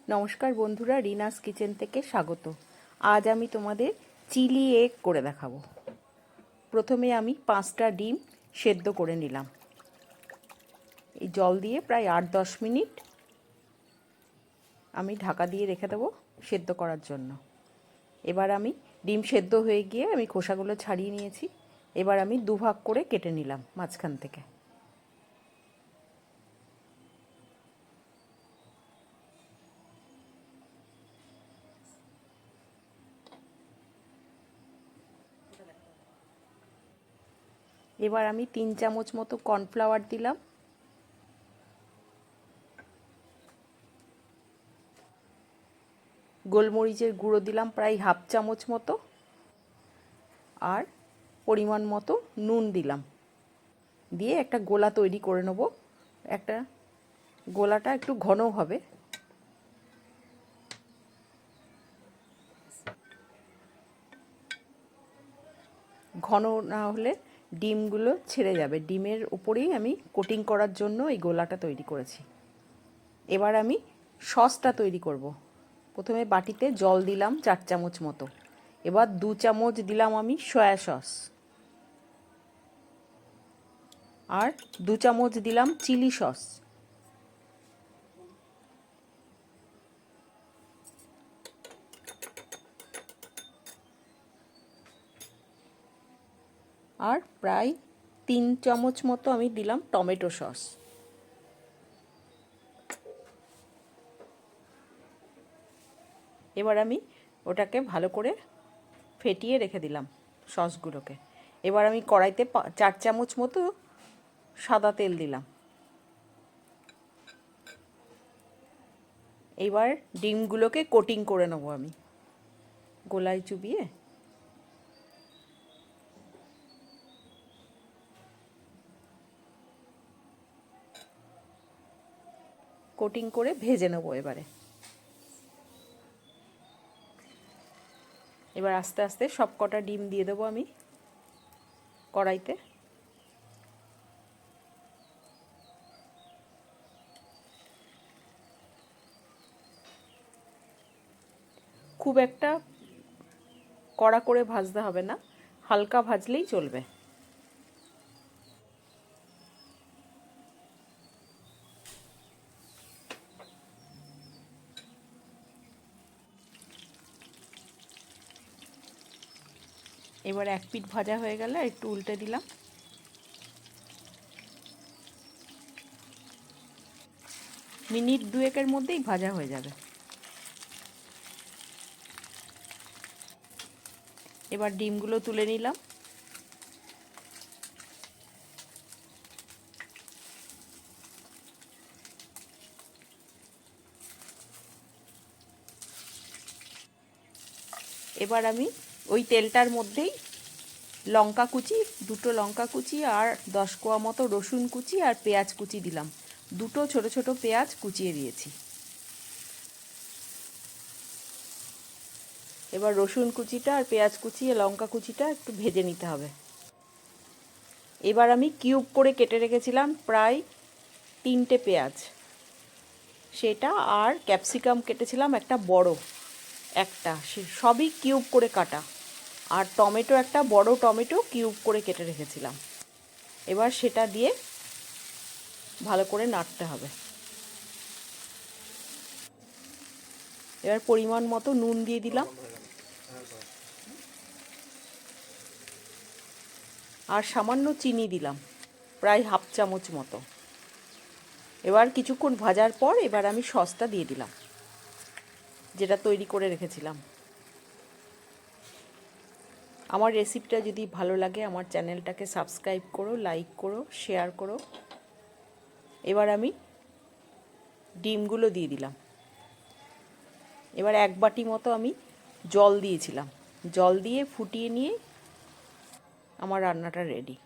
নমস্কার বন্ধুরা, রিনাস কিচেন থেকে স্বাগত। আজ আমি তোমাদের চিলি এগ করে দেখাবো। প্রথমে আমি 5টা ডিম সেদ্ধ করে নিলাম। এই জল দিয়ে প্রায় 8-10 মিনিট আমি ঢাকা দিয়ে রেখে দেবো সেদ্ধ করার জন্য। এবার আমি ডিম সেদ্ধ হয়ে গিয়ে আমি খোসাগুলো ছাড়িয়ে নিয়েছি। এবার আমি দুভাগ করে কেটে নিলাম মাঝখান থেকে। এবার আমি 3 চামচ মতো কর্নফ্লাওয়ার দিলাম, গোলমরিচের গুঁড়ো দিলাম প্রায় 1/2 চামচ মতো, আর পরিমাণ মতো নুন দিলাম। দিয়ে একটা গোলা তৈরি করে নেব। একটা গোলাটা একটু ঘন হবে। ঘন না হলে ডিমগুলো ছেড়ে যাবে। ডিমের উপরেই আমি কোটিং করার জন্য এই গোলাটা তৈরি করেছি। এবার আমি সসটা তৈরি করব। প্রথমে বাটিতে জল দিলাম 4 চামচ মতো। এবার 2 চামচ দিলাম আমি সয়া সস, আর 2 চামচ দিলাম চিলি সস, আর প্রায় 3 চামচ মতো আমি দিলাম টমেটো সস। এবার আমি ওটাকে ভালো করে ফেটিয়ে রেখে দিলাম সসগুলোকে। এবার আমি কড়াইতে 4 চামচ মতো সাদা তেল দিলাম। এবার ডিমগুলোকে কোটিং করে নেবো আমি গোলায় চুবিয়ে। কোটিং করে ভেজে নেবো এবার আস্তে আস্তে সব কটা ডিম দিয়ে দেবো আমি কড়াইতে। খুব একটা কড়া করে ভাজতে হবে না, হালকা ভাজলেই চলবে। এবার এক পিঠ ভাজা হয়ে গেলে একটু উল্টে দিলাম। মিনিট 2-এর মধ্যেই ভাজা হয়ে যাবে। এবার ডিমগুলো তুলে নিলাম। এবার আমি ওই তেলটার মধ্যেই লঙ্কা কুচি, 2টো লঙ্কা কুচি আর 10 কোয়া মতো রসুন কুচি আর পেঁয়াজ কুচি দিলাম। 2টো ছোট ছোট পেঁয়াজ কুচিয়ে দিয়েছি। এবার রসুন কুচিটা আর পেঁয়াজ কুচি আর লঙ্কা কুচিটা একটু ভেজে নিতে হবে। এবার আমি কিউব করে কেটে রেখেছিলাম প্রায় 3টে পেঁয়াজ, সেটা আর ক্যাপসিকাম কেটেছিলাম একটা বড় একটা, সবই কিউব করে কাটা, আর টমেটো একটা বড় টমেটো কিউব করে কেটে রেখেছিলাম। এবার সেটা দিয়ে ভালো করে নাড়তে হবে। এবার পরিমাণ মতো নুন দিয়ে দিলাম, আর সামান্য চিনি দিলাম প্রায় 1/2 চামচ মতো। এবার কিছুক্ষণ ভাজার পর এবার আমি সসটা দিয়ে দিলাম যেটা তৈরি করে রেখেছিলাম। আমার রেসিপিটা যদি ভালো লাগে আমার চ্যানেলটাকে সাবস্ক্রাইব করো, লাইক করো, শেয়ার করো। এবার আমি ডিমগুলো দিয়ে দিলাম। এবার 1 বাটি মতো আমি জল দিয়েছিলাম। জল দিয়ে ফুটিয়ে নিয়ে আমার রান্নাটা রেডি।